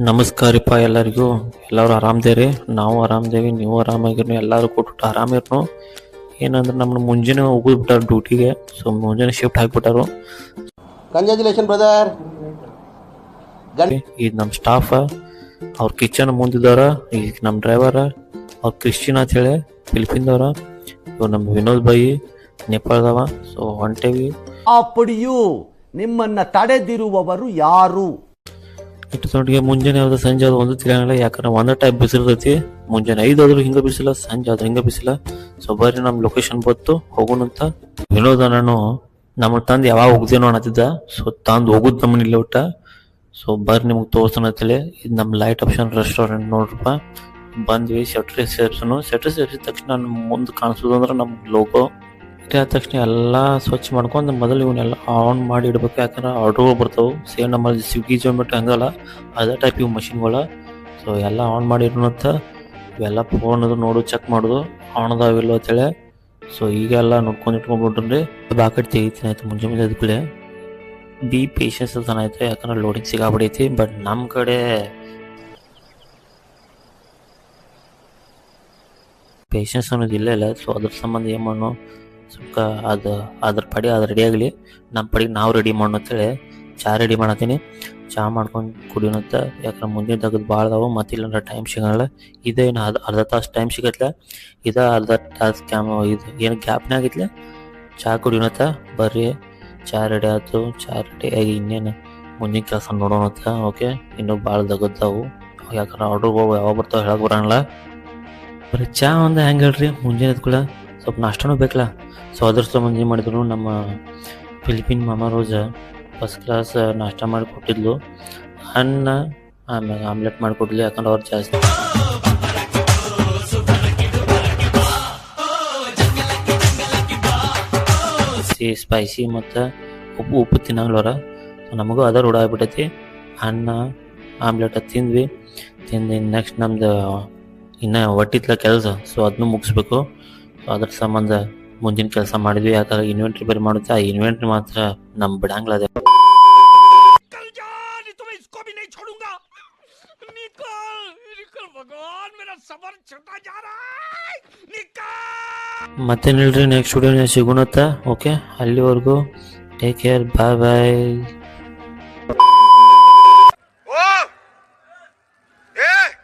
ನಮಸ್ಕಾರಪ್ಪ ಎಲ್ಲರಿಗೂ. ಎಲ್ಲರೂ ಆರಾಮದೇರಿ, ನಾವು ಆರಾಮದೇವಿ, ನೀವು ಆರಾಮಾಗಿರ್ನು, ಎಲ್ಲರೂ ಕೊಟ್ಟು ಆರಾಮಿರ್ನು. ಏನಂದ್ರೆ ನಮ್ಮನ್ನ ಮುಂಜಾನೆ ಹೋಗ್ಬಿಟ್ಟಾರ ಡ್ಯೂಟಿಗೆ, ಸೊ ಮುಂಜಾನೆ ಶಿಫ್ಟ್ ಹಾಕ್ಬಿಟ್ಟಾರು. Congratulation brother. ಇದು ನಮ್ಮ ಸ್ಟಾಫ್, ಅವ್ರ ಕಿಚನ್ ಮುಂದಿದ್ದವ್ರ, ಈಗ ನಮ್ಮ ಡ್ರೈವರ್ ಅವ್ರ ಕ್ರಿಶ್ಚಿಯನ್ ಅಂತ ಹೇಳಿ ಫಿಲಿಪಿನ್ದವ್ರ, ಇವ್ರು ನಮ್ಮ ವಿನೋದ್ ಬೈ ನೇಪಾಳದವ. ಸೊ ಹೊಂಟೇವಿ. ಅಪ್ಪಡಿಯು ನಿಮ್ಮನ್ನ ತಡೆದಿರುವವರು ಯಾರು? ಇಟ್ಟು ತೊಟ್ಟಿಗೆ ಮುಂಜಾನೆ ಯಾವ್ದು ಸಂಜೆ ಅದು ಒಂದು ತಿಳಿಯಂಗಿಲ್ಲ, ಯಾಕಂದ್ರೆ ಒಂದೇ ಟೈಪ್ ಬಿಸಿಲಿರ್ತೈತಿ. ಮುಂಜಾನೆ 5 ಆದ್ರೂ ಹಿಂಗ ಬಿಸಿಲ್ಲ, ಸಂಜೆ ಆದ್ರೂ ಹಿಂಗ ಬಿಸಿಲ್ಲ. ಸೊ ಬರ್ರಿ ನಮ್ಮ ಲೊಕೇಶನ್ ಬತ್ತು ಹೋಗೋಣಂತ. ವಿನೋದ ನಾನು ನಮ್ಮ ತಂದು ಯಾವಾಗ ಹೋಗ್ದೇನೋ ಅನ್ನತ್ತಿದ್ದ, ಸೊ ತಂದು ಹೋಗುದ್ ನಮ್ಮನ್ನ ಇಲ್ಲ ಒಟ್ಟ. ಸೊ ಬರ್ರಿ ನಿಮ್ಗೆ ತೋರ್ಸೋಣ ಅಂತೇಳಿ. ಇದು ನಮ್ಮ ಲೈಟ್ ಆಪ್ಷನ್ ರೆಸ್ಟೋರೆಂಟ್ ನೋಡ್ರಪ್ಪ. ಬಂದ್ವಿ, ಶೆಟ್ರಿ ಸೇರಿಸಿದ ತಕ್ಷಣ ಮುಂದೆ ಕಾಣಿಸೋದು ಅಂದ್ರೆ ನಮ್ಮ ಲೋಗೋ. ಆದ ತಕ್ಷಣ ಎಲ್ಲ ಸ್ವಚ್ಛ ಮಾಡ್ಕೊಂಡು ಮೊದಲು ಇವನ್ನೆಲ್ಲ ಆನ್ ಮಾಡಿ ಇಡ್ಬೇಕು, ಯಾಕಂದ್ರೆ ಆರ್ಡರ್ಗಳು ಬರ್ತಾವೆ. ಸೇಮ್ ನಮ್ಮಲ್ಲಿ ಸ್ವಿಗ್ಗಿ ಜೊಮೆಟೊ ಹಂಗಲ್ಲ, ಅದೇ ಟೈಪ್ ಇವು ಮಷಿನ್ಗಳು. ಸೊ ಎಲ್ಲ ಆನ್ ಮಾಡಿ ಇಡೋಣಂತ. ಇವೆಲ್ಲ ಫೋನ್ ಅದು ನೋಡು, ಚೆಕ್ ಮಾಡೋದು ಆನ್ ಅದಾವಿಲ್ಲ ಅಂತೇಳಿ. ಸೊ ಈಗೆಲ್ಲ ನೋಡ್ಕೊಂಡು ಇಟ್ಕೊಂಡ್ಬಿಟ್ರಿ. ಬಾಕಟ್ ತೆಗಿತೀನಿ ಆಯ್ತು ಮುಂಜಾನೆ ಅದಕ್ಕೇ. ಬಿ ಪೇಷನ್ಸ್ ಆಯ್ತು, ಯಾಕಂದ್ರೆ ಲೋಡಿಂಗ್ ಸಿಗಾಬಿಡೈತಿ. ಬಟ್ ನಮ್ಮ ಕಡೆ ಪೇಷನ್ಸ್ ಅನ್ನೋದು ಇಲ್ಲ. ಸೊ ಅದ್ರ ಸಂಬಂಧ ಏನು ಮಾಡೋ ಸ್ವಲ್ಪ ಅದ್ರ ಪಡಿ ಅದು ರೆಡಿ ಆಗಲಿ, ನಮ್ಮ ಪಡಿಗೆ ನಾವು ರೆಡಿ ಮಾಡೋಣ ಅಂತೇಳಿ ಚಹಾ ರೆಡಿ ಮಾಡತ್ತೀನಿ. ಚಹಾ ಮಾಡ್ಕೊಂಡು ಕುಡಿಯೋಣಂತ, ಯಾಕಂದ್ರೆ ಮುಂದಿನ ತೆಗೆದು ಭಾಳ ಅದಾವು, ಮತ್ತೆ ಇಲ್ಲಂದ್ರೆ ಟೈಮ್ ಸಿಗಲ್ಲ. ಇದೇನು ಅರ್ಧ ತಾಸು ಟೈಮ್ ಸಿಗತ್ಲೆ, ಅರ್ಧ ತಾಸು ಇದು ಏನು ಗ್ಯಾಪ್ನೇ ಆಗಿತ್ಲೆ. ಚಹಾ ಕುಡಿಯೋಣಂತ ಬರ್ರಿ. ಚಹಾ ರೆಡಿ ಆಯ್ತು, ಚಹಾ ರೆಡಿ ಆಗಿ ಇನ್ನೇನು ಮುಂದಿನ ಕೆಲಸ ನೋಡೋಣಂತ. ಓಕೆ, ಇನ್ನೂ ಭಾಳ ದಗದ್ದಾವು, ಯಾಕಂದ್ರೆ ಆರ್ಡ್ರ್ಗಳು ಯಾವಾಗ ಬರ್ತಾವೆ ಹೇಳಕ್ಕೆ ಬರೋಂಗಿಲ್ಲ. ಬರೀ ಚಹಾ ಒಂದು ಹೆಂಗೆ ಹೇಳ್ರಿ, ಮುಂಜಾನೆ ಕೂಡ ಸ್ವಲ್ಪ ನಾಷ್ಟನೂ ಬೇಕಲ್ಲ. ಸೊ ಅದ್ರ ಸಂಬಂಧ ಏನು ಮಾಡಿದ್ರು, ನಮ್ಮ ಫಿಲಿಪಿನ್ ಮಾಮ ರೋಜ ಫಸ್ಟ್ ಕ್ಲಾಸ್ ನಾಷ್ಟ ಮಾಡಿ ಕೊಟ್ಟಿದ್ಲು. ಅನ್ನ ಆಮೇಲೆ ಆಮ್ಲೆಟ್ ಮಾಡಿಕೊಡ್ಲಿ, ಯಾಕಂದ್ರೆ ಅವ್ರು ಜಾಸ್ತಿ ಸ್ಪೈಸಿ ಮತ್ತು ಉಪ್ಪು ತಿನ್ನಂಗ್ಳವ್ರ. ನಮಗೂ ಅದ ರೂಢ ಆಗ್ಬಿಟ್ಟೈತಿ. ಅನ್ನ ಆಮ್ಲೆಟ್ ತಿಂದ್ವಿ. ನೆಕ್ಸ್ಟ್ ನಮ್ದು ಇನ್ನು ಒಟ್ಟಿತ್ಲ ಕೆಲಸ, ಸೊ ಅದನ್ನು ಮುಗಿಸ್ಬೇಕು. ಸೊ ಅದ್ರ ಸಂಬಂಧ ಮುಂದಿನ ಕೆಲಸ ಮಾಡಿದ್ವಿ, ಯಾಕಂದ್ರೆ ಇನ್ವೆಂಟ್ರಿ ಬೇರೆ ಮಾಡುತ್ತೆ. ಆ ಇನ್ವೆಂಟ್ರಿ ಮಾತ್ರ ನಮ್ ಬಿಡಂಗ್ಲದೆ. ಮತ್ತೆ ನಿಲ್ರಿ, ನೆಕ್ಸ್ಟ್ ಸ್ಟುಡಿಯೋನ ಸಿಗೋಣತ್ತ. ಓಕೆ, ಅಲ್ಲಿವರೆಗೂ ಟೇಕ್ ಕೇರ್, ಬಾಯ್ ಬಾಯ್.